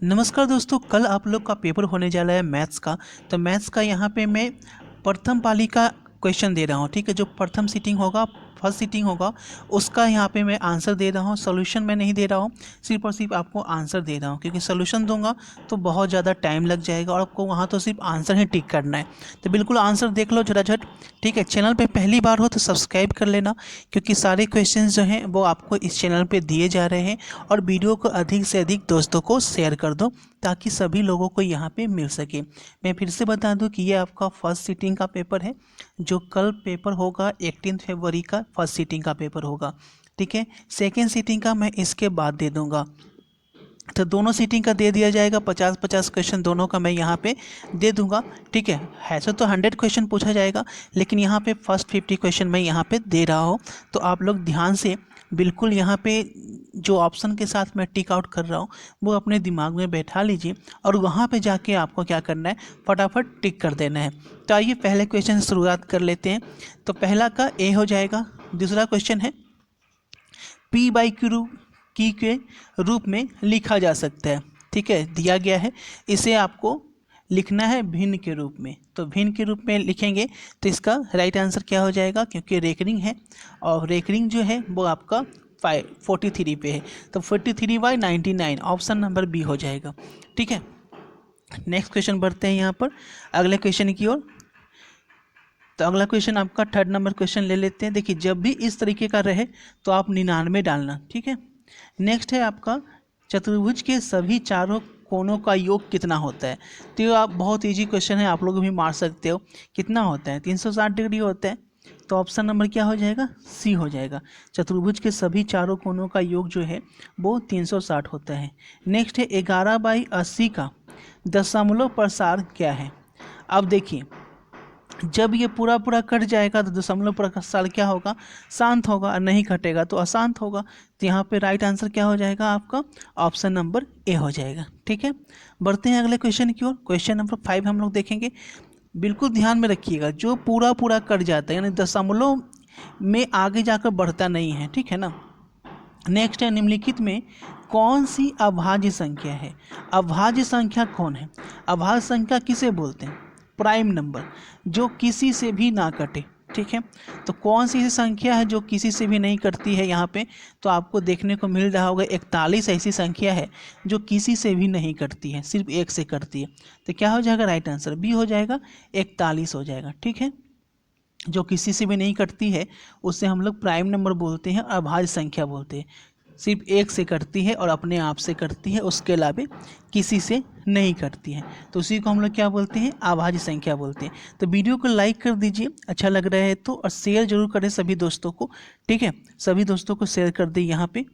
नमस्कार दोस्तों, कल आप लोग का पेपर होने जा रहा है मैथ्स का। तो मैथ्स का यहाँ पे मैं प्रथम पाली का क्वेश्चन दे रहा हूँ। ठीक है, जो प्रथम सीटिंग होगा, फर्स्ट सीटिंग होगा, उसका यहाँ पे मैं आंसर दे रहा हूँ। सॉल्यूशन मैं नहीं दे रहा हूँ, सिर्फ और सिर्फ आपको आंसर दे रहा हूँ, क्योंकि सॉल्यूशन दूंगा तो बहुत ज़्यादा टाइम लग जाएगा और आपको वहाँ तो सिर्फ आंसर ही टिक करना है। तो बिल्कुल आंसर देख लो झटाझट। ठीक है, चैनल पे पहली बार हो तो सब्सक्राइब कर लेना, क्योंकि सारे क्वेश्चंस जो हैं वो आपको इस चैनल पे दिए जा रहे हैं। और वीडियो को अधिक से अधिक दोस्तों को शेयर कर दो, ताकि सभी लोगों को यहाँ पे मिल सके। मैं फिर से बता दूं कि ये आपका फर्स्ट सीटिंग का पेपर है, जो कल पेपर होगा 18 फरवरी का फर्स्ट सीटिंग का पेपर होगा। ठीक है, सेकेंड सीटिंग का मैं इसके बाद दे दूंगा। तो दोनों सीटिंग का दे दिया जाएगा, 50-50 क्वेश्चन दोनों का मैं यहाँ पे दे दूंगा। ठीक है, ऐसे तो 100 क्वेश्चन पूछा जाएगा, लेकिन यहाँ पे फर्स्ट 50 क्वेश्चन मैं यहाँ पे दे रहा हूँ। तो आप लोग ध्यान से बिल्कुल यहाँ पे जो ऑप्शन के साथ मैं टिक आउट कर रहा हूँ वो अपने दिमाग में बैठा लीजिए, और वहाँ पे जाके आपको क्या करना है, फटाफट टिक कर देना है। तो आइए पहले क्वेश्चन से शुरुआत कर लेते हैं। तो पहला का ए हो जाएगा। दूसरा क्वेश्चन है, पी बाई क्यू की के रूप में लिखा जा सकता है। ठीक है, दिया गया है, इसे आपको लिखना है भिन्न के रूप में। तो भिन्न के रूप में लिखेंगे तो इसका राइट आंसर क्या हो जाएगा, क्योंकि रेकरिंग है और रेकरिंग जो है वो आपका 43 पे है, तो 43/99 ऑप्शन नंबर बी हो जाएगा। ठीक है, नेक्स्ट क्वेश्चन बढ़ते हैं यहाँ पर अगले क्वेश्चन की ओर। तो अगला क्वेश्चन आपका 3rd नंबर क्वेश्चन ले लेते हैं। देखिए, जब भी इस तरीके का रहे तो आप 99 डालना। ठीक है, नेक्स्ट है आपका, चतुर्भुज के सभी चारों कोनों का योग कितना होता है। तो ये आप बहुत इजी क्वेश्चन है, आप लोग भी मार सकते हो। कितना होता है, 360 डिग्री होता है। तो ऑप्शन नंबर क्या हो जाएगा, सी हो जाएगा। चतुर्भुज के सभी चारों कोनों का योग जो है वो 360 होता है। नेक्स्ट है 11/80 का दशमलव प्रसार क्या है। अब देखिए, जब ये पूरा पूरा कट जाएगा तो दशमलव प्रसार क्या होगा, शांत होगा, और नहीं कटेगा तो अशांत होगा। तो यहाँ पे राइट आंसर क्या हो जाएगा आपका, ऑप्शन नंबर ए हो जाएगा। ठीक है, बढ़ते हैं अगले क्वेश्चन की ओर। क्वेश्चन नंबर 5 हम लोग देखेंगे। बिल्कुल ध्यान में रखिएगा, जो पूरा पूरा कट जाता है यानी दशमलव में आगे जाकर बढ़ता नहीं है। ठीक है ना। नेक्स्ट है, निम्नलिखित में कौन सी अभाज्य संख्या है। अभाज्य संख्या कौन है, अभाज्य संख्या किसे बोलते हैं, प्राइम नंबर, जो किसी से भी ना कटे। ठीक है, तो कौन सी ऐसी संख्या है जो किसी से भी नहीं कटती है यहाँ पे, तो आपको देखने को मिल रहा होगा 41 ऐसी संख्या है जो किसी से भी नहीं कटती है, सिर्फ एक से कटती है। तो क्या हो जाएगा, राइट आंसर बी हो जाएगा, 41 हो जाएगा। ठीक है, जो किसी से भी नहीं कटती है उससे हम लोग प्राइम नंबर बोलते हैं, अभाज्य संख्या बोलते हैं। सिर्फ एक से कटती है और अपने आप से कटती है, उसके अलावा किसी से नहीं कटती है, तो उसी को हम लोग क्या बोलते हैं, अभाज्य संख्या बोलते हैं। तो वीडियो को लाइक कर दीजिए अच्छा लग रहा है तो, और शेयर जरूर करें सभी दोस्तों को। ठीक है, सभी दोस्तों को शेयर कर दें यहाँ पे।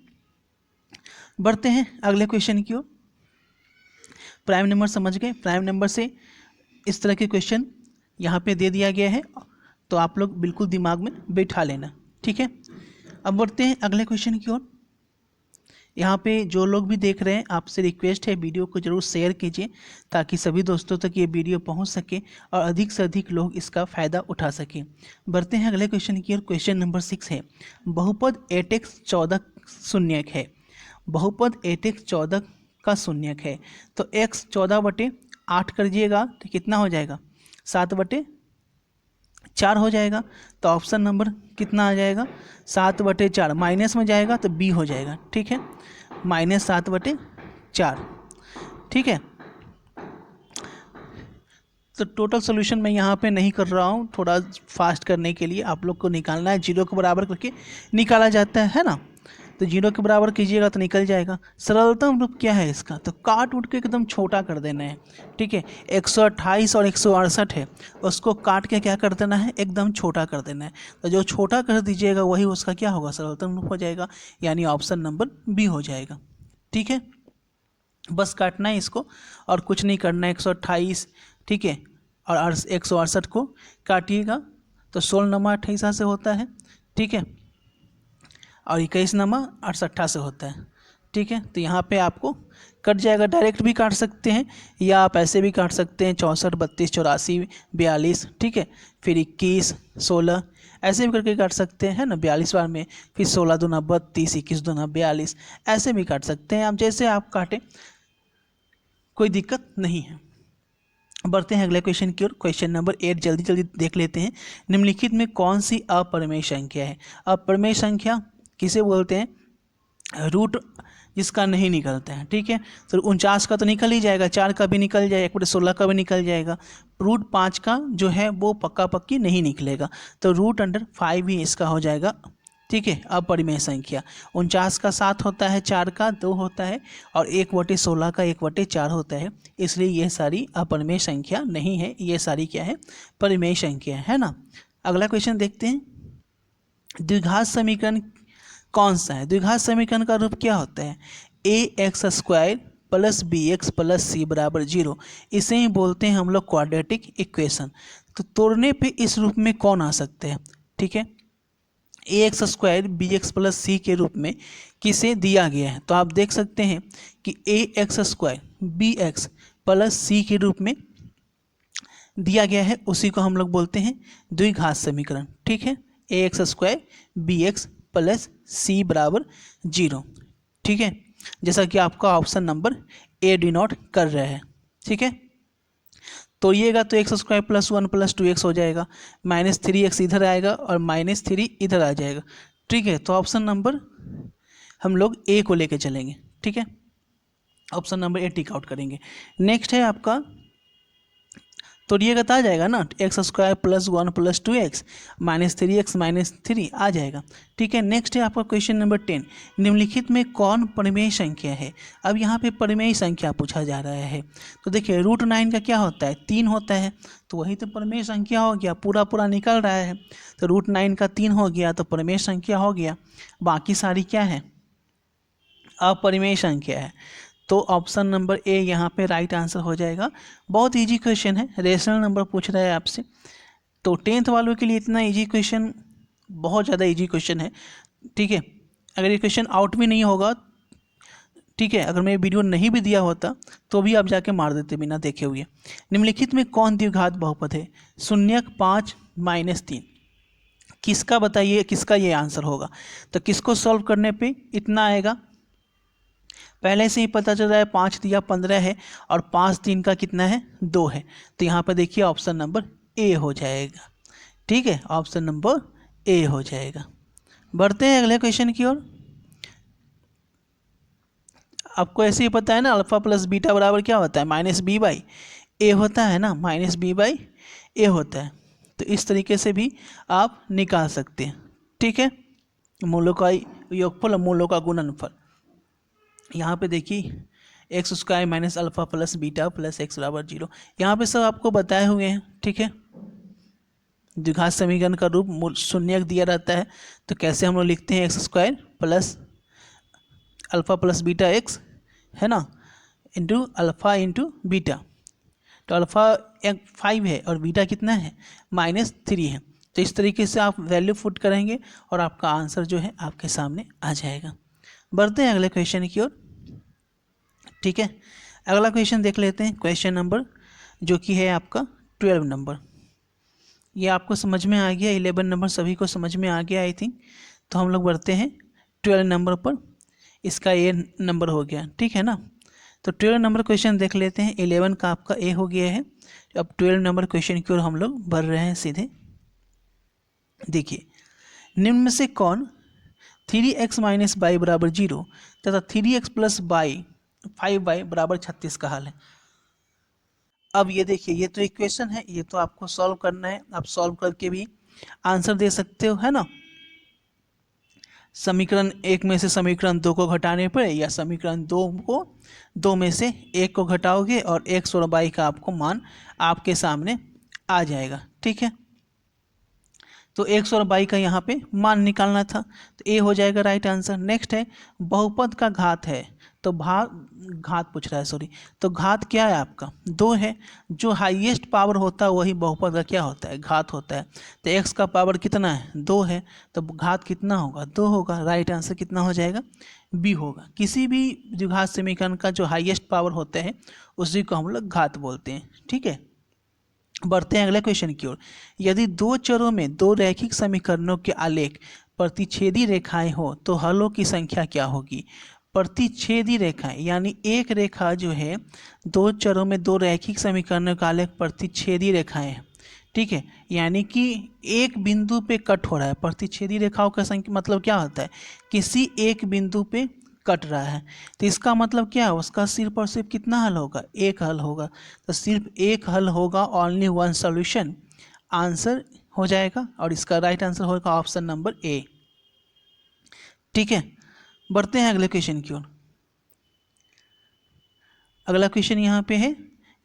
बढ़ते हैं अगले क्वेश्चन की ओर। प्राइम नंबर समझ गए, प्राइम नंबर से इस तरह के क्वेश्चन यहाँ पे दे दिया गया है, तो आप लोग बिल्कुल दिमाग में बैठा लेना। ठीक है, अब बढ़ते हैं अगले क्वेश्चन की ओर। यहाँ पे जो लोग भी देख रहे हैं, आपसे रिक्वेस्ट है वीडियो को जरूर शेयर कीजिए, ताकि सभी दोस्तों तक ये वीडियो पहुँच सके और अधिक से अधिक लोग इसका फ़ायदा उठा सकें। बढ़ते हैं अगले क्वेश्चन की ओर। क्वेश्चन नंबर 6 है, बहुपद 8x 14 शून्यक है। बहुपद 8x 14 का शून्यक है, तो x 14/8 करिएगा तो कितना हो जाएगा, 7/4 हो जाएगा। तो ऑप्शन नंबर कितना आ जाएगा, 7/4, माइनस में जाएगा तो बी हो जाएगा। ठीक है, -7/4। ठीक है, तो टोटल सोल्यूशन मैं यहाँ पे नहीं कर रहा हूँ, थोड़ा फास्ट करने के लिए आप लोग को निकालना है। 0 के बराबर करके निकाला जाता है ना, तो 0 के बराबर कीजिएगा तो निकल जाएगा। सरलतम रूप क्या है इसका, तो काट उठ के एकदम छोटा कर देना है। ठीक है, 128 और 168 है, उसको काट के क्या कर देना है, एकदम छोटा कर देना है। तो जो छोटा कर दीजिएगा वही उसका क्या होगा, सरलतम रूप हो जाएगा, यानी ऑप्शन नंबर बी हो जाएगा। ठीक है, बस काटना है इसको और कुछ नहीं करना है। 128, ठीक है, और 168 को काटिएगा तो 16 नमा 28 से होता है। ठीक है, और 21 नमा 68 से होता है। ठीक है, तो यहाँ पे आपको कट जाएगा, डायरेक्ट भी काट सकते हैं या आप ऐसे भी काट सकते हैं, 64, 32, 84, 42। ठीक है, फिर 21, 16 ऐसे भी करके काट सकते हैं ना, 42 बार में, फिर 16 दूना 32, 21 दूना 42, ऐसे भी काट सकते हैं आप, जैसे आप काटें कोई दिक्कत नहीं है। बढ़ते हैं अगले क्वेश्चन की ओर। क्वेश्चन नंबर 8 जल्दी जल्दी देख लेते हैं। निम्नलिखित में कौन सी अपरिमेय संख्या है? अपरिमेय संख्या किसे बोलते हैं? रूट जिसका नहीं निकलता है, ठीक है। तो 49 का तो निकल ही जाएगा, 4 का भी निकल जाएगा, 1/16 का भी निकल जाएगा। रूट 5 का जो है वो पक्का पक्की नहीं निकलेगा, तो रूट अंडर 5 ही इसका हो जाएगा, ठीक है, अपरिमेय संख्या। 49 का 7 होता है, 4 का 2 होता है, और 1/16 का 1/4 होता है, इसलिए ये सारी अपरिमेय संख्या नहीं है, ये सारी क्या है? परिमेय संख्या है ना। अगला क्वेश्चन देखते हैं। द्विघात समीकरण कौन सा है? द्विघात समीकरण का रूप क्या होता है? ax² + bx + c = 0। इसे ही बोलते हैं हम लोग क्वाड्रेटिक इक्वेशन। तो तोड़ने पे इस रूप में कौन आ सकते हैं? ठीक है, ax² bx + c के रूप में किसे दिया गया है? तो आप देख सकते हैं कि ax² bx + c के रूप में दिया गया है, उसी को हम लोग बोलते हैं द्विघात समीकरण, ठीक है। ax² bx + c = 0, ठीक है, जैसा कि आपका ऑप्शन नंबर ए डिनोट कर रहा है, ठीक है। तोड़िएगा तो x² + 1 + 2x हो जाएगा, -3x इधर आएगा और -3 इधर आ जाएगा, ठीक है। तो ऑप्शन नंबर हम लोग ए को लेके चलेंगे, ठीक है, option number A tick out करेंगे। नेक्स्ट है आपका, तोड़िएगा तो आ जाएगा ना, x² + 1 + 2x -3x -3 आ जाएगा, ठीक है। नेक्स्ट है आपका क्वेश्चन नंबर 10। निम्नलिखित में कौन परिमेय संख्या है? अब यहाँ पे परिमेय संख्या पूछा जा रहा है, तो देखिए √9 का क्या होता है? 3 होता है, तो वही तो परिमेय संख्या हो गया, पूरा पूरा निकल रहा है, तो √9 का 3 हो गया तो परिमेय संख्या हो गया। बाकी सारी क्या है? अपरिमेय संख्या है। तो ऑप्शन नंबर ए यहाँ पे राइट आंसर हो जाएगा। बहुत इजी क्वेश्चन है, रेशनल नंबर पूछ रहा है आपसे, तो 10th वालों के लिए इतना इजी क्वेश्चन, बहुत ज़्यादा इजी क्वेश्चन है, ठीक है। अगर ये क्वेश्चन आउट भी नहीं होगा, ठीक है, अगर मैं वीडियो नहीं भी दिया होता तो भी आप जाके मार देते बिना देखे हुए। निम्नलिखित में कौन द्विघात बहुपद है? 0 5 -3, किसका बताइए, किसका ये आंसर होगा? तो किसको सॉल्व करने पे इतना आएगा? पहले से ही पता चल रहा है 5 दिया 15 है, और 5 3 का कितना है? 2 है, तो यहाँ पर देखिए ऑप्शन नंबर ए हो जाएगा, ठीक है, ऑप्शन नंबर ए हो जाएगा। बढ़ते हैं अगले क्वेश्चन की ओर। आपको ऐसे ही पता है ना, अल्फा प्लस बीटा बराबर क्या होता है? -b/a होता है ना, -b/a होता है, तो इस तरीके से भी आप निकाल सकते हैं, ठीक है। मूलों का योगफल और मूलों का गुणनफल, यहाँ पे देखिए x² - अल्फा + बीटा + x = 0, यहाँ पे सब आपको बताए हुए हैं, ठीक है। द्विघात समीकरण का रूप शून्यक दिया रहता है, तो कैसे हम लोग लिखते हैं? x² + अल्फा + बीटा x है ना, इंटू अल्फा इंटू बीटा, तो अल्फा 5 है और बीटा कितना है? -3 है, तो इस तरीके से आप वैल्यू पुट करेंगे और आपका आंसर जो है आपके सामने आ जाएगा। बढ़ते हैं अगले क्वेश्चन की ओर, ठीक है। अगला क्वेश्चन देख लेते हैं, क्वेश्चन नंबर जो कि है आपका 12 नंबर। ये आपको समझ में आ गया, 11 नंबर सभी को समझ में आ गया आई थिंक। तो हम लोग बढ़ते हैं 12 नंबर पर, इसका ए नंबर हो गया, ठीक है ना। तो 12 नंबर क्वेश्चन देख लेते हैं, 11 का आपका ए हो गया है, अब 12 नंबर क्वेश्चन की ओर हम लोग बढ़ रहे हैं सीधे। देखिए, निम्न में से कौन 3x - y = 0 तथा 3x + y 5y = 36 का हल है। अब ये देखिए, ये तो इक्वेशन है, ये तो आपको सॉल्व करना है, आप सॉल्व करके भी आंसर दे सकते हो, है ना। समीकरण 1 में से समीकरण 2 को घटाने पर, या समीकरण 2 में से 1 को घटाओगे और x और y का आपको मान आपके सामने आ जाएगा, ठीक है। तो x और y का यहाँ पे मान निकालना था, तो ए हो जाएगा राइट आंसर। नेक्स्ट है बहुपद का घात है, तो घात पूछ रहा है, सॉरी, तो घात क्या है आपका? 2 है, जो हाईएस्ट पावर होता है वही बहुपद का क्या होता है? घात होता है। तो x का पावर कितना है? 2 है, तो घात कितना होगा? 2 होगा, राइट आंसर कितना हो जाएगा? बी होगा। किसी भी द्विघात समीकरण का जो हाईएस्ट पावर होता है उसी को हम लोग घात बोलते हैं, ठीक है। बढ़ते हैं अगले क्वेश्चन की ओर। यदि दो चरों में दो रैखिक समीकरणों के आलेख प्रतिच्छेदी रेखाएं हो तो हलों की संख्या क्या होगी? प्रतिच्छेदी रेखाएं, यानी एक रेखा जो है दो चरों में दो रैखिक समीकरणों का एक प्रतिच्छेदी रेखाएं हैं, ठीक है। यानी कि एक बिंदु पे कट हो रहा है। प्रतिच्छेदी रेखाओं का संख्या मतलब क्या होता है, किसी एक बिंदु पे कट रहा है। तो इसका मतलब क्या है, उसका सिर्फ और सिर्फ कितना हल होगा, एक हल होगा। तो सिर्फ एक हल होगा, ओनली वन सॉल्यूशन, आंसर हो जाएगा। और इसका राइट आंसर होगा ऑप्शन नंबर ए, ठीक है। बढ़ते हैं अगले क्वेश्चन की ओर। अगला क्वेश्चन यहाँ पे है,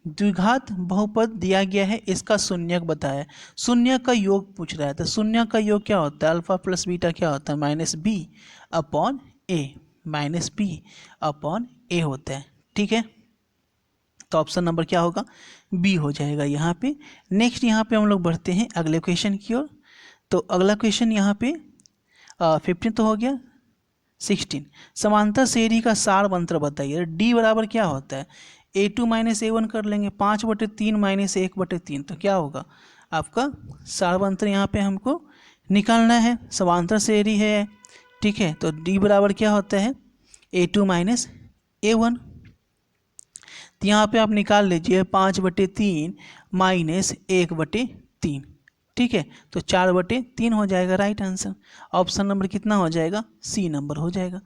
द्विघात बहुपद दिया गया है, इसका शून्यक बताया। शून्य का योग पूछ रहा है। तो शून्य का योग क्या होता है, अल्फा प्लस बीटा क्या होता है, माइनस बी अपॉन ए, माइनस बी अपॉन ए होता है, ठीक है। तो ऑप्शन नंबर क्या होगा, बी हो जाएगा यहाँ पे। नेक्स्ट यहाँ पे हम लोग बढ़ते हैं अगले क्वेश्चन की ओर। तो अगला क्वेश्चन यहाँ पे 15 तो हो गया। 16, समांतर श्रेणी का सार मंत्र बताइए। डी बराबर क्या होता है, A2 माइनस A1 कर लेंगे, 5/3 माइनस 1/3, तो क्या होगा आपका सार मंत्र यहाँ पे हमको निकालना है। समांतर श्रेणी है, ठीक है। तो डी बराबर क्या होता है, A2 माइनस A1। तो यहाँ पे आप निकाल लीजिए 5/3 माइनस 1/3, ठीक है। तो 4/3 हो जाएगा राइट आंसर। ऑप्शन नंबर कितना हो जाएगा, सी नंबर हो जाएगा,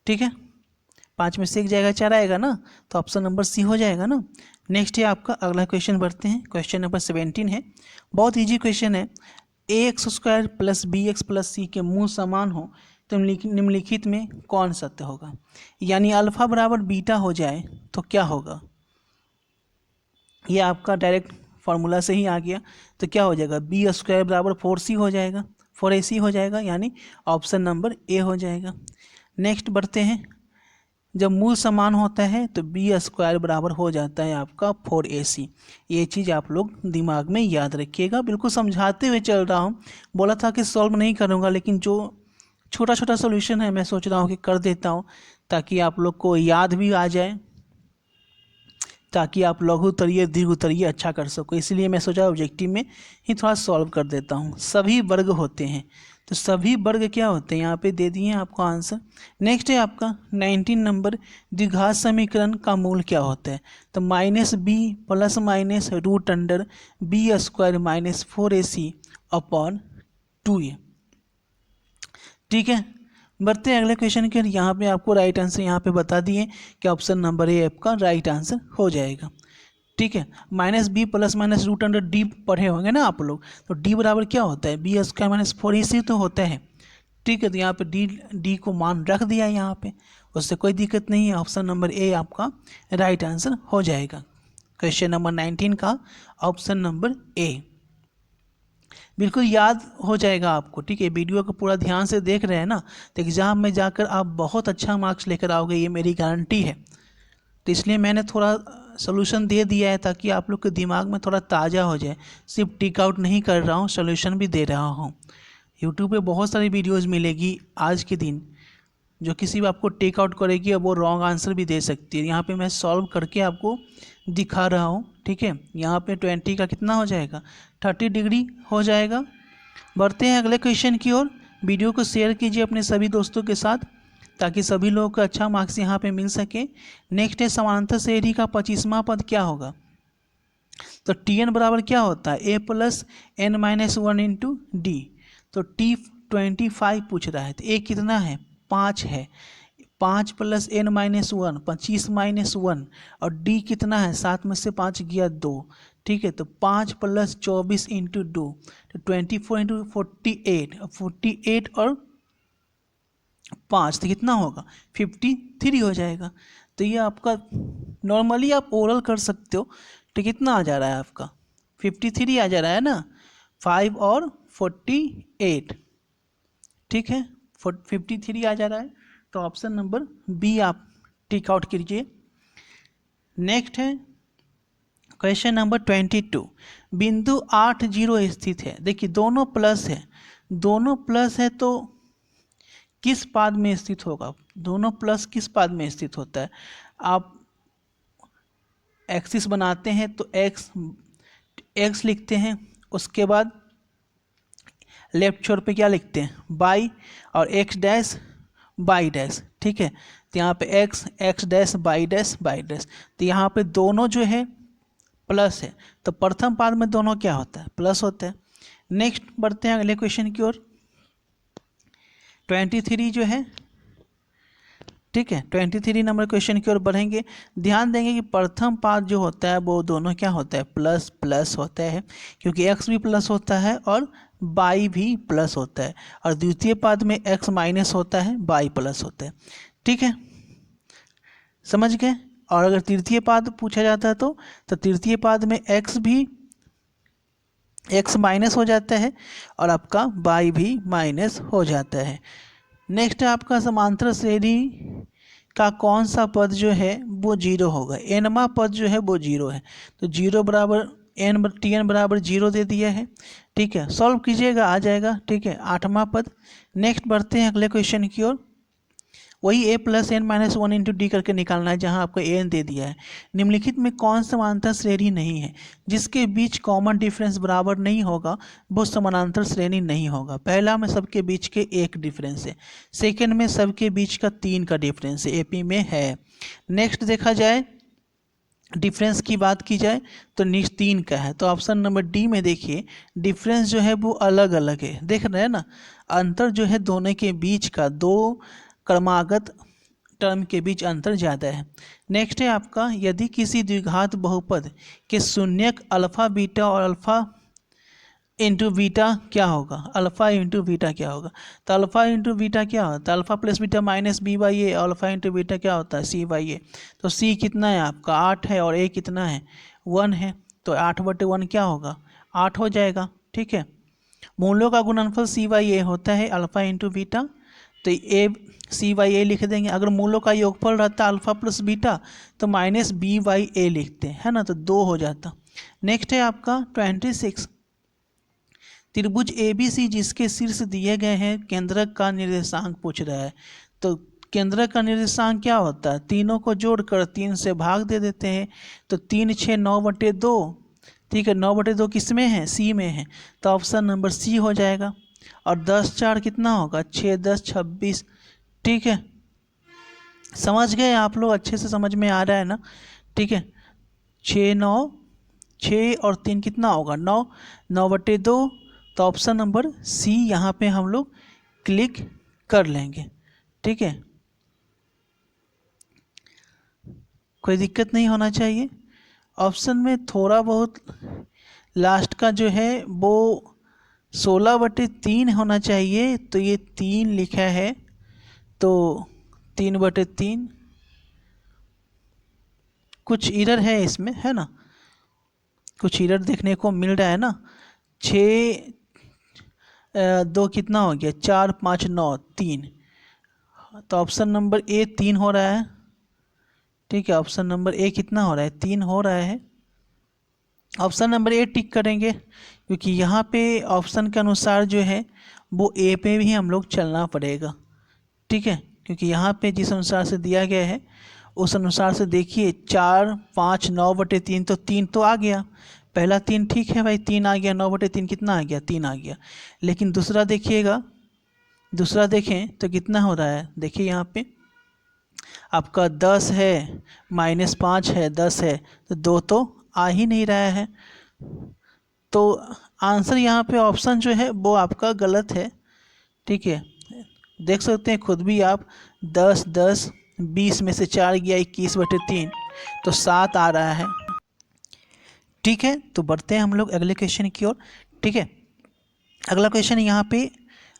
ठीक है। 5 में से 1 जाएगा, 4 आएगा ना, तो ऑप्शन नंबर सी हो जाएगा ना। नेक्स्ट है आपका अगला क्वेश्चन, बढ़ते हैं क्वेश्चन नंबर 17 है। बहुत इजी क्वेश्चन है। ax² प्लस bx प्लस सी के मूल समान हो तो निम्नलिखित में कौन सत्य होगा। यानी अल्फा बराबर बीटा हो जाए तो क्या होगा, ये आपका डायरेक्ट फार्मूला से ही आ गया। तो क्या हो जाएगा, b² बराबर 4c हो जाएगा, 4ac हो जाएगा, यानी ऑप्शन नंबर ए हो जाएगा। नेक्स्ट बढ़ते हैं, जब मूल समान होता है तो b² बराबर हो जाता है आपका 4ac। ये चीज़ आप लोग दिमाग में याद रखिएगा। बिल्कुल समझाते हुए चल रहा हूँ, बोला था कि सॉल्व नहीं करूँगा, लेकिन जो छोटा छोटा सोल्यूशन है मैं सोच रहा हूँ कि कर देता हूँ, ताकि आप लोग को याद भी आ जाए, ताकि आप लघु उत्तरीय दीर्घ उत्तरीय अच्छा कर सको। इसलिए मैं सोचा ऑब्जेक्टिव में ही थोड़ा सॉल्व कर देता हूँ। सभी वर्ग होते हैं, तो सभी वर्ग क्या होते हैं यहाँ पे दे दिए हैं आपको आंसर। नेक्स्ट है आपका 19 नंबर, द्विघात समीकरण का मूल क्या होता है। तो minus B plus minus root under b² minus 4ac upon 2a, ठीक है। बढ़ते हैं अगले क्वेश्चन के। यहाँ पे आपको राइट आंसर यहाँ पे बता दिए कि ऑप्शन नंबर ए आपका राइट आंसर हो जाएगा, ठीक है। Minus B plus minus root under D पढ़े होंगे ना आप लोग, तो डी बराबर क्या होता है, b² माइनस 4ac तो होता है, ठीक है। तो यहाँ पे डी को मान रख दिया यहाँ पे, उससे कोई दिक्कत नहीं है। ऑप्शन नंबर ए आपका राइट आंसर हो जाएगा क्वेश्चन नंबर 19 का, ऑप्शन नंबर ए बिल्कुल याद हो जाएगा आपको, ठीक है। वीडियो को पूरा ध्यान से देख रहे हैं ना, तो एग्ज़ाम में जाकर आप बहुत अच्छा मार्क्स लेकर आओगे, ये मेरी गारंटी है। तो इसलिए मैंने थोड़ा सोल्यूशन दे दिया है ताकि आप लोग के दिमाग में थोड़ा ताज़ा हो जाए। सिर्फ टिक आउट नहीं कर रहा हूँ, सोल्यूशन भी दे रहा हूँ। यूट्यूब पे बहुत सारी वीडियोज़ मिलेगी आज के दिन, जो किसी भी आपको टेक आउट करेगी और वो रॉन्ग आंसर भी दे सकती है। यहाँ पे मैं सॉल्व करके आपको दिखा रहा हूँ, ठीक है। यहाँ पे 20 का कितना हो जाएगा, 30 डिग्री हो जाएगा। बढ़ते हैं अगले क्वेश्चन की ओर। वीडियो को शेयर कीजिए अपने सभी दोस्तों के साथ, ताकि सभी लोगों को अच्छा मार्क्स यहाँ पे मिल सके। नेक्स्ट है, समांतर श्रेणी का 25वां पद क्या होगा। तो Tn बराबर क्या होता है, a plus n minus 1 into D. तो T 25 पूछ रहा है, तो a कितना है, 5 है। 5 प्लस n माइनस 1, 25 माइनस 1, और d कितना है, 7 में से 5 गया 2, ठीक है। तो 5 प्लस 24 इंटू 2, तो 24 इंटू 48, 48 और 5 तो कितना होगा, 53 हो जाएगा। तो ये आपका नॉर्मली आप ओरल कर सकते हो। तो कितना आ जा रहा है आपका, 53 आ जा रहा है ना, 5 और 48, ठीक है, 53 आ जा रहा है। तो ऑप्शन नंबर बी आप टिक आउट कीजिए। नेक्स्ट है क्वेश्चन नंबर 22, बिंदु 8 0 स्थित है। देखिए दोनों प्लस है, दोनों प्लस है तो किस पाद में स्थित होगा, दोनों प्लस किस पाद में स्थित होता है। आप एक्सिस बनाते हैं तो एक्स लिखते हैं, उसके बाद लेफ्ट छोर पे क्या लिखते हैं, बाई, और एक्स डैश बाई डैश, ठीक है। तो तो यहाँ पे x, x dash, by dash, by dash, तो यहाँ पे दोनों जो है प्लस है, तो प्रथम पाद में दोनों क्या होता है, प्लस होता है। नेक्स्ट बढ़ते हैं अगले क्वेश्चन की ओर। 23 जो है, ठीक है, 23 नंबर क्वेश्चन की ओर बढ़ेंगे। ध्यान देंगे कि प्रथम पाद जो होता है वो दोनों क्या होता है, प्लस प्लस होता है, क्योंकि एक्स भी प्लस होता है और बाई भी प्लस होता है, और द्वितीय पाद में एक्स माइनस होता है, बाई प्लस होता है। ठीक है, समझ गए। और अगर तृतीय पाद पूछा जाता है तो तृतीय पाद में एक्स भी एक्स माइनस हो जाता है और आपका बाई भी माइनस हो जाता है। नेक्स्ट है आपका समांतर श्रेणी का कौन सा पद जो है वो जीरो होगा, एनवा पद जो है वो जीरो है, तो जीरो बराबर एन टी एन बराबर जीरो दे दिया है। ठीक है, सॉल्व कीजिएगा आ जाएगा। ठीक है, आठवां पद। नेक्स्ट बढ़ते हैं अगले क्वेश्चन की ओर। वही A plus N minus one into D करके निकालना है, जहां आपको एन दे दिया है। निम्नलिखित में कौन समानांतर श्रेणी नहीं है, जिसके बीच कॉमन डिफरेंस बराबर नहीं होगा वो समानांतर श्रेणी नहीं होगा। पहला में सबके बीच के एक डिफरेंस है, सेकेंड में सबके बीच का 3 का डिफरेंस है, एपी में है। नेक्स्ट देखा जाए, डिफरेंस की बात की जाए तो निश्च 3 का है, तो ऑप्शन नंबर डी में देखिए डिफरेंस जो है वो अलग अलग है, देख रहे हैं ना, अंतर जो है दोनों के बीच का, दो क्रमागत टर्म के बीच अंतर ज़्यादा है। नेक्स्ट है आपका, यदि किसी द्विघात बहुपद के शून्यक अल्फा बीटा और अल्फा इंटू बीटा क्या होगा, अल्फा इंटू बीटा क्या होगा, तो अल्फा इंटू बीटा क्या होता है, alpha plus beta minus B by A, alpha into beta क्या होता है, सी बाई ए। तो सी कितना है आपका 8 है और ए कितना है 1 है, तो 8/1 क्या होगा 8 हो जाएगा। ठीक है, मूलों का गुणनफल सी बाई ए होता है अल्फा इंटू बीटा, तो ए सी बाई ए लिख देंगे। अगर मूलों का योगफल रहता अल्फा प्लस बीटा तो माइनस बी बाई ए लिखते हैं, है ना, तो 2 हो जाता। नेक्स्ट है आपका 26, त्रिभुज ए बी सी जिसके शीर्ष दिए गए हैं केंद्रक का निर्देशांक पूछ रहा है, तो केंद्रक का निर्देशांक क्या होता है, तीनों को जोड़कर 3 से भाग दे देते हैं, तो 3 6 9/2। ठीक है, 9/2 किस में है, सी में है, तो ऑप्शन नंबर सी हो जाएगा। और 10 4 कितना होगा 6 10 26। ठीक है, समझ गए आप लोग, अच्छे से समझ में आ रहा है ना। ठीक है, 6 9 6 और 3 कितना होगा 9, 9/2, तो ऑप्शन नंबर सी यहाँ पे हम लोग क्लिक कर लेंगे। ठीक है, कोई दिक्कत नहीं होना चाहिए। ऑप्शन में थोड़ा बहुत लास्ट का जो है वो 16/3 होना चाहिए, तो ये 3 लिखा है, तो 3/3 कुछ इरर है इसमें, है ना, कुछ इरर देखने को मिल रहा है ना। 6 2 कितना हो गया 4 5 9 3, तो ऑप्शन नंबर ए 3 हो रहा है। ठीक है, ऑप्शन नंबर ए कितना हो रहा है 3 हो रहा है। ऑप्शन नंबर ए टिक करेंगे, क्योंकि यहाँ पे ऑप्शन के अनुसार जो है वो ए पे भी हम लोग चलना पड़ेगा। ठीक है, क्योंकि यहाँ पे जिस अनुसार से दिया गया है उस अनुसार से देखिए 4 5 9/3, तो 3 तो आ गया, पहला 3 ठीक है भाई, 3 आ गया, 9/3 कितना आ गया 3 आ गया। लेकिन दूसरा देखिएगा, दूसरा देखें तो कितना हो रहा है, देखिए यहाँ पे आपका 10 है, -5 है, 10 है, तो 2 तो आ ही नहीं रहा है, तो आंसर यहाँ पे ऑप्शन जो है वो आपका गलत है। ठीक है, देख सकते हैं खुद भी आप, 10 10 20 में से 4 गया 21/3, तो 7 आ रहा है। ठीक है, तो बढ़ते हैं हम लोग अगले क्वेश्चन की ओर। ठीक है, अगला क्वेश्चन यहाँ पे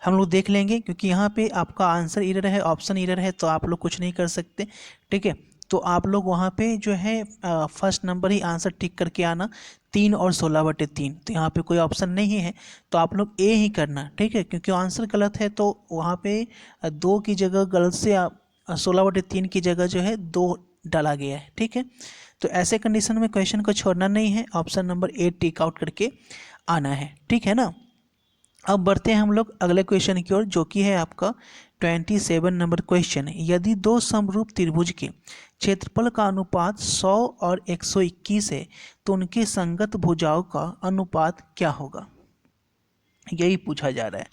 हम लोग देख लेंगे, क्योंकि यहाँ पे आपका आंसर इरर है, ऑप्शन इरर है, तो आप लोग कुछ नहीं कर सकते। ठीक है, तो आप लोग वहाँ पे जो है फर्स्ट नंबर ही आंसर टिक करके आना, 3 और 16/3, तो यहाँ पे कोई ऑप्शन नहीं है, तो आप लोग ए ही करना। ठीक है, क्योंकि आंसर गलत है, तो वहाँ पे 2 की जगह गलत से 16/3 की जगह जो है 2 डाला गया है। ठीक है, तो ऐसे कंडीशन में क्वेश्चन को छोड़ना नहीं है, option number A tick out करके आना है। ठीक है ना, अब बढ़ते हैं हम लोग अगले क्वेश्चन की ओर, जो कि है आपका 27 नंबर क्वेश्चन। यदि दो समरूप त्रिभुज के क्षेत्रफल का अनुपात 100 और 121 है, तो उनके संगत भुजाओं का अनुपात क्या होगा, यही पूछा जा रहा है।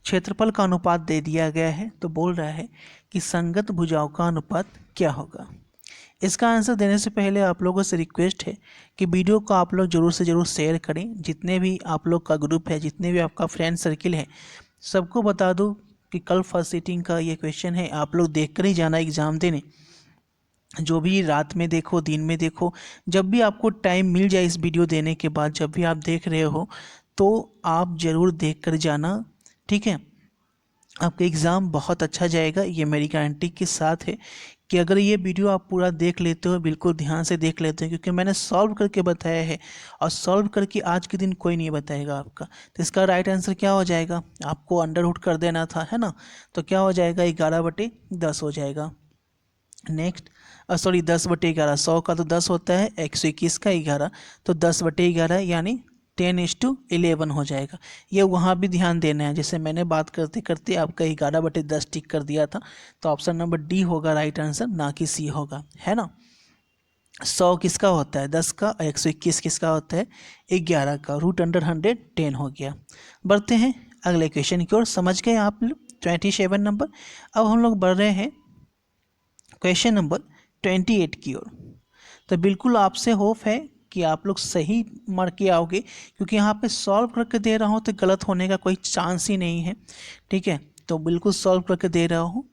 क्षेत्रफल का अनुपात दे दिया गया है, तो बोल रहा है कि संगत भुजाओं का अनुपात क्या होगा। इसका आंसर देने से पहले आप लोगों से रिक्वेस्ट है कि वीडियो को आप लोग ज़रूर से ज़रूर शेयर करें। जितने भी आप लोग का ग्रुप है, जितने भी आपका फ्रेंड सर्किल है, सबको बता दो कि कल फर्स्ट सीटिंग का ये क्वेश्चन है, आप लोग देख कर ही जाना एग्ज़ाम देने। जो भी रात में देखो, दिन में देखो, जब भी आपको टाइम मिल जाए इस वीडियो देने के बाद, जब भी आप देख रहे हो तो आप ज़रूर देख कर जाना, ठीक है। आपका एग्ज़ाम बहुत अच्छा जाएगा, ये मेरी गारंटी के साथ है कि अगर ये वीडियो आप पूरा देख लेते हो, बिल्कुल ध्यान से देख लेते हो, क्योंकि मैंने सॉल्व करके बताया है और सॉल्व करके आज के दिन कोई नहीं बताएगा आपका। तो इसका राइट आंसर क्या हो जाएगा, आपको अंडर रूट कर देना था, है ना। तो क्या हो जाएगा, 11/10 हो जाएगा। नेक्स्ट, सॉरी 10/11, 100 का तो 10 होता है, 121 का 11, तो 10/11 यानी 10:11 हो जाएगा। ये वहाँ भी ध्यान देना है, जैसे मैंने बात करते करते आपका 11/10 टिक कर दिया था, तो ऑप्शन नंबर डी होगा राइट आंसर, ना कि सी होगा, है ना। 100 किसका होता है, 10 का, और 121 किसका होता है, 11 का। √100 10 हो गया। बढ़ते हैं अगले क्वेश्चन की ओर, समझ गए आप लोग 27 नंबर। अब हम लोग बढ़ रहे हैं क्वेश्चन नंबर 28 की ओर। तो बिल्कुल आपसे होप है कि आप लोग सही मार्क के आओगे, क्योंकि यहाँ पे सॉल्व करके दे रहा हूँ तो गलत होने का कोई चांस ही नहीं है, ठीक है। तो बिल्कुल सॉल्व करके दे रहा हूँ,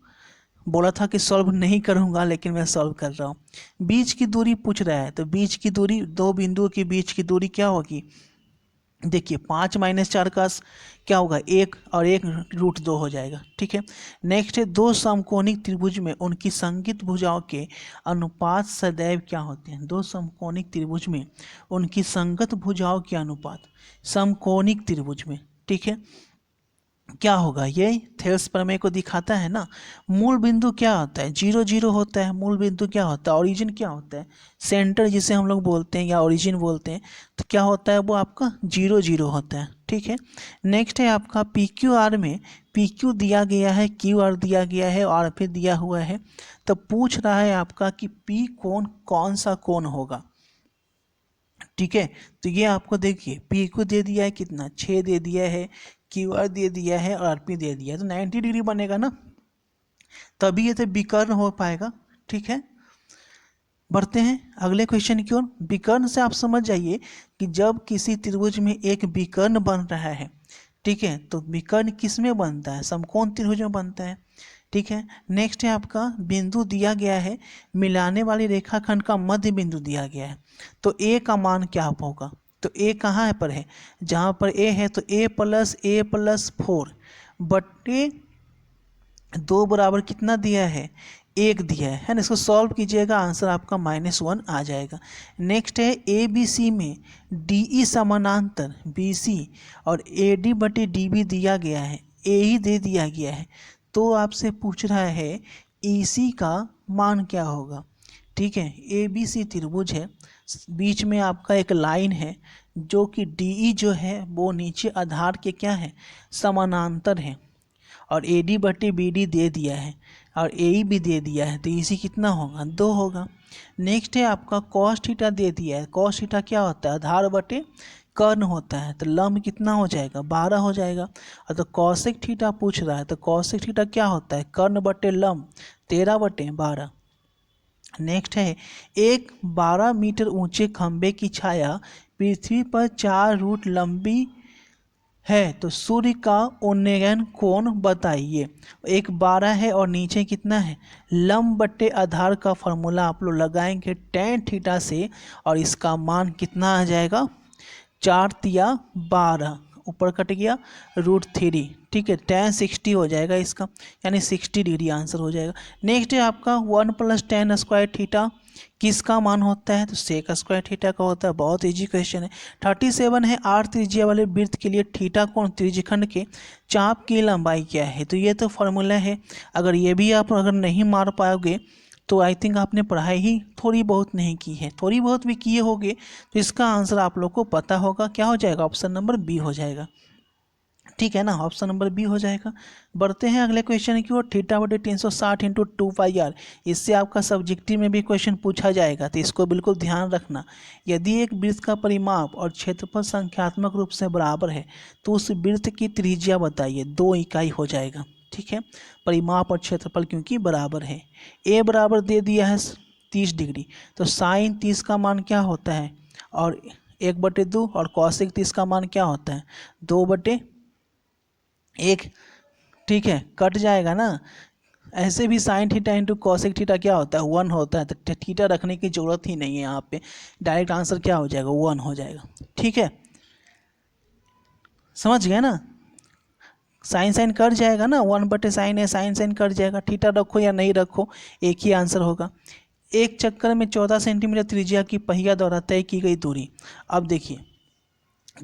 बोला था कि सॉल्व नहीं करूँगा लेकिन मैं सॉल्व कर रहा हूँ। बीच की दूरी पूछ रहा है, तो बीच की दूरी, दो बिंदुओं के बीच की दूरी क्या होगी, देखिए 5 - 4 का क्या होगा, 1 और 1 √2 हो जाएगा, ठीक है। नेक्स्ट है, दो समकोणिक त्रिभुज में उनकी संगत भुजाओं के अनुपात सदैव क्या होते हैं। दो समकोणिक त्रिभुज में उनकी संगत भुजाओं के अनुपात, समकोणिक त्रिभुज में, ठीक है, क्या होगा, ये थेल्स प्रमेय को दिखाता है ना। मूल बिंदु क्या होता है, 0 0 होता है। मूल बिंदु क्या होता है, ओरिजिन क्या होता है, सेंटर जिसे हम लोग बोलते हैं या ओरिजिन बोलते हैं, तो क्या होता है, वो आपका 0 0 होता है, ठीक है। नेक्स्ट है आपका PQR में, PQ दिया गया है, QR दिया गया है, और फिर दिया हुआ है, तो पूछ रहा है आपका कि P कोण कौन सा कोण होगा, ठीक है। तो ये आपको देखिए PQ दे दिया है कितना, 6 दे दिया है, QR दे दिया है, और RP दे दिया है, तो 90 डिग्री बनेगा ना, तभी ये तो विकर्ण हो पाएगा, ठीक है। बढ़ते हैं अगले क्वेश्चन की ओर। विकर्ण से आप समझ जाइए कि जब किसी त्रिभुज में एक विकर्ण बन रहा है, ठीक है, तो विकर्ण किस में बनता है, समकोण त्रिभुज में बनता है, ठीक है। नेक्स्ट है आपका बिंदु दिया गया है, मिलाने वाली रेखाखंड का मध्य बिंदु दिया गया है, तो ए का मान क्या होगा, तो ए कहाँ पर है, जहाँ पर ए है तो a+a+4 बटे 2 बराबर कितना दिया है, 1 दिया है ना। इसको सॉल्व कीजिएगा, आंसर आपका -1 आ जाएगा। नेक्स्ट है ABC में DE समानांतर BC और AD/DB दिया गया है, AE दे दिया गया है, तो आपसे पूछ रहा है EC का मान क्या होगा, ठीक है। ABC त्रिभुज है, बीच में आपका एक लाइन है, जो कि DE जो है वो नीचे आधार के क्या है, समानांतर है, और AD/BD दे दिया है, और AE भी दे दिया है, तो EC कितना होगा, 2 होगा। नेक्स्ट है आपका cos थीटा दे दिया है, cos थीटा क्या होता है, आधार बटे कर्ण होता है, तो लंब कितना हो जाएगा, 12 हो जाएगा। और तो कौशिक थीटा पूछ रहा है, तो कौशिक थीटा क्या होता है, कर्ण बटे लंब, 13/12। नेक्स्ट है, एक 12 मीटर ऊंचे खंबे की छाया पृथ्वी पर 4 रूट लंबी है, तो सूर्य का उन्नयन कोण बताइए। एक 12 है और नीचे कितना है, लंब बटे आधार का फॉर्मूला आप लोग लगाएंगे tan थीटा से, और इसका मान कितना आ जाएगा, 4 तिया 12, ऊपर कट गया √3, ठीक है, tan 60 हो जाएगा इसका, यानी 60 डिग्री आंसर हो जाएगा। नेक्स्ट है आपका 1 + tan स्क्वायर थीटा किसका मान होता है, तो सेक स्क्वायर थीटा का होता है। बहुत इजी क्वेश्चन है। 37 है, 8 त्रिज्या वाले वृत्त के लिए थीटा कोण त्रिज्यखंड के चाप की लंबाई क्या है, तो ये तो फॉर्मूला है। अगर ये भी आप अगर नहीं मार पाओगे तो आई थिंक आपने पढ़ाई ही थोड़ी बहुत नहीं की है, थोड़ी बहुत भी किए होगे, तो इसका आंसर आप लोग को पता होगा, क्या हो जाएगा, ऑप्शन नंबर बी हो जाएगा। ठीक है ना, ऑप्शन नंबर बी हो जाएगा। बढ़ते हैं अगले क्वेश्चन की ओर। थीटा बटे 360 इंटू 2 पाई आर, इससे आपका सब्जेक्टिव में भी क्वेश्चन पूछा जाएगा, तो इसको बिल्कुल ध्यान रखना। यदि एक वृत्त का परिमाप और क्षेत्रफल संख्यात्मक रूप से बराबर है तो उस वृत्त की त्रिज्या बताइए। 2 इकाई हो जाएगा। ठीक है, परिमाप और क्षेत्रफल क्योंकि बराबर है। ए बराबर दे दिया है 30 डिग्री, तो साइन 30 का मान क्या होता है, और 1/2, और कॉसेक 30 का मान क्या होता है, 2/1। ठीक है, कट जाएगा ना। ऐसे भी sine theta into cosec theta क्या होता है, 1 होता है, तो थीटा रखने की जरूरत ही नहीं है यहाँ पे। डायरेक्ट आंसर क्या हो जाएगा, 1 हो जाएगा। ठीक है, समझ गए ना। साइन साइन कट जाएगा ना, 1/sin है, साइन साइन कट जाएगा। थीटा रखो या नहीं रखो एक ही आंसर होगा। एक चक्कर में 14 सेंटीमीटर त्रिज्या की पहिया द्वारा तय की गई दूरी। अब देखिए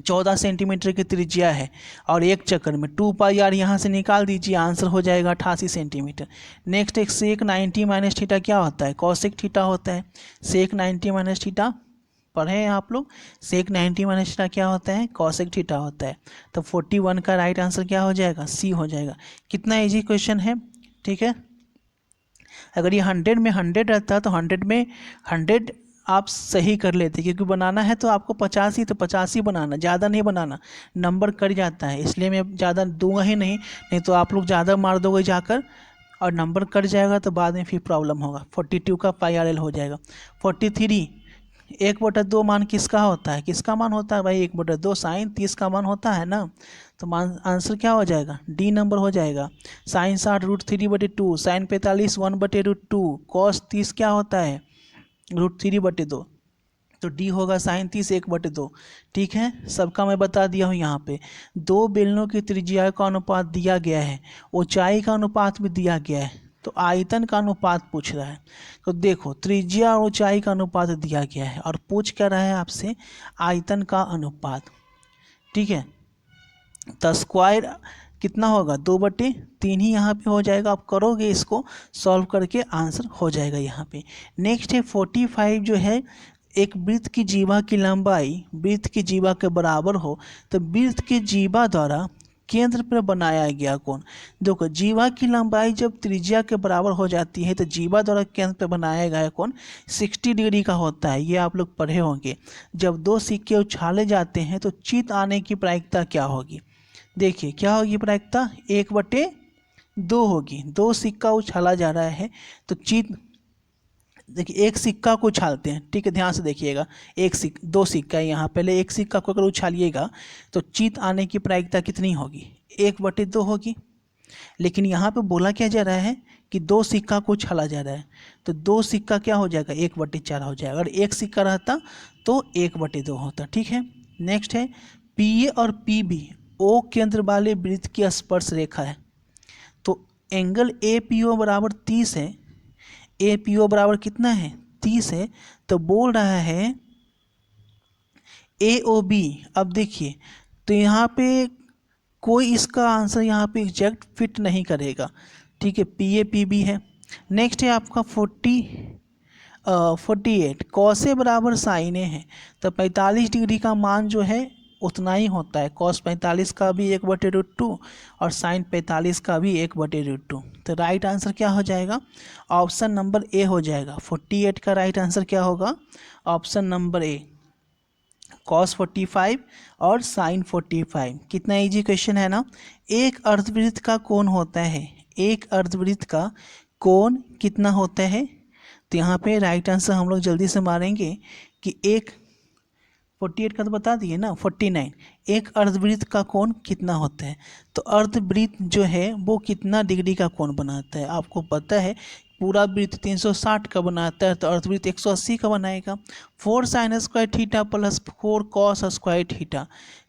14 सेंटीमीटर की त्रिज्या है और एक चक्कर में 2 पाई आर यहाँ से निकाल दीजिए, आंसर हो जाएगा 88 सेंटीमीटर। नेक्स्ट एक सेक 90 माइनस थीटा क्या होता है, कॉसेक थीटा होता है। सेक 90 माइनस थीटा पढ़े हैं आप लोग, सेक 90 माइनस थीटा क्या होता है, कॉसेक थीटा होता है। तो 41 का राइट आंसर क्या हो जाएगा, सी हो जाएगा। कितना इजी क्वेश्चन है। ठीक है, अगर ये 100 में 100 रहता तो 100 में 100 आप सही कर लेते, क्योंकि बनाना है तो आपको 50 ही, तो 50 ही बनाना, ज़्यादा नहीं बनाना, नंबर कट जाता है, इसलिए मैं ज़्यादा दूंगा ही नहीं। नहीं तो आप लोग ज़्यादा मार दोगे जाकर और नंबर कट जाएगा तो बाद में फिर प्रॉब्लम होगा। 42 का पाई हो जाएगा। 43 1/2 मान किसका होता है, किसका मान होता है भाई, 1/2 साइन 30 का मान होता है ना। तो मान आंसर क्या हो जाएगा, डी नंबर हो जाएगा। साइन 60 √3/2, साइन 45 1/√2, कॉस 30 क्या होता है, √3/2, तो डी होगा साइन 30 1/2। ठीक है, सबका मैं बता दिया हूँ। यहाँ पे दो बेलनों की त्रिज्या का अनुपात दिया गया है, ऊंचाई का अनुपात भी दिया गया है, तो आयतन का अनुपात पूछ रहा है। तो देखो त्रिज्या और ऊंचाई का अनुपात दिया गया है और पूछ क्या रहा है आपसे, आयतन का अनुपात। ठीक है, तो स्क्वायर कितना होगा, 2/3 ही यहाँ पे हो जाएगा। आप करोगे इसको सॉल्व करके आंसर हो जाएगा यहाँ पे। नेक्स्ट है 45 जो है, एक वृत्त की जीवा की लंबाई वृत्त की जीवा के बराबर हो तो वृत्त की जीवा द्वारा केंद्र पर बनाया गया कोण। देखो जीवा की लंबाई जब त्रिज्या के बराबर हो जाती है तो जीवा द्वारा केंद्र पर बनाया गया कोण 60 डिग्री का होता है। ये आप लोग पढ़े होंगे। जब दो सिक्के उछाले जाते हैं तो चित आने की प्रायिकता क्या होगी, देखिए क्या होगी प्रायिकता, 1/2 होगी। दो सिक्का उछाला जा रहा है तो चित, देखिए एक सिक्का को उछालते हैं, ठीक है ध्यान से देखिएगा, दो सिक्का है यहाँ, पहले एक सिक्का को अगर उछालिएगा तो चित आने की प्रायिकता कितनी होगी, 1/2 होगी। लेकिन यहाँ पे बोला क्या जा रहा है कि दो सिक्का को उछाला जा रहा है, तो दो सिक्का क्या हो जाएगा, 1/4 हो जाएगा। अगर एक सिक्का रहता तो 1/2 होता। ठीक है, नेक्स्ट है पी ए और पी बी ओ केंद्र वाले वृत्त की स्पर्श रेखा है। तो एंगल ए पी ओ बराबर 30 है, ए पी ओ बराबर कितना है, 30 है। तो बोल रहा है ए ओ बी। अब देखिए तो यहाँ पे कोई इसका आंसर यहाँ पे एग्जैक्ट फिट नहीं करेगा। ठीक है, पी ए पी बी है। नेक्स्ट है आपका 48 कॉस ए बराबर साइन ए है, तो 45 डिग्री का मान जो है उतना ही होता है। कॉस 45 का भी 1/√2 और साइन 45 का भी 1/√2। तो राइट आंसर क्या हो जाएगा, ऑप्शन नंबर ए हो जाएगा। 48 का राइट आंसर क्या होगा, ऑप्शन नंबर ए, कॉस 45 और साइन 45। कितना इजी क्वेश्चन है ना। एक अर्धवृत्त का कोण होता है, एक अर्धवृत्त का कोण कितना होता है, तो यहाँ पे राइट आंसर हम लोग जल्दी से मारेंगे कि 48 का तो बता दिए ना, 49। एक अर्धवृत्त का कोण कितना होता है, तो अर्धवृत्त जो है वो कितना डिग्री का कोण बनाता है, आपको पता है पूरा वृत्त 360 का बनाता है, तो अर्धवृत्त 180 का बनाएगा। 4 sin square theta plus 4 cos square theta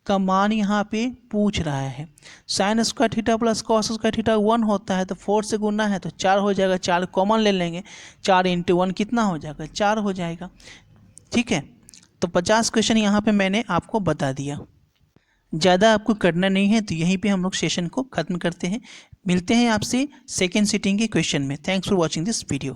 का मान यहाँ पे पूछ रहा है। Sine square theta plus cos square theta 1 होता है, तो 4 से गुना है तो 4 हो जाएगा, 4 कॉमन ले लेंगे, 4 × 1 कितना हो जाएगा, 4 हो जाएगा। ठीक है, तो 50 क्वेश्चन यहाँ पे मैंने आपको बता दिया, ज़्यादा आपको करना नहीं है। तो यहीं पे हम लोग सेशन को ख़त्म करते हैं। मिलते हैं आपसे सेकेंड सिटिंग के क्वेश्चन में। Thanks for watching this video.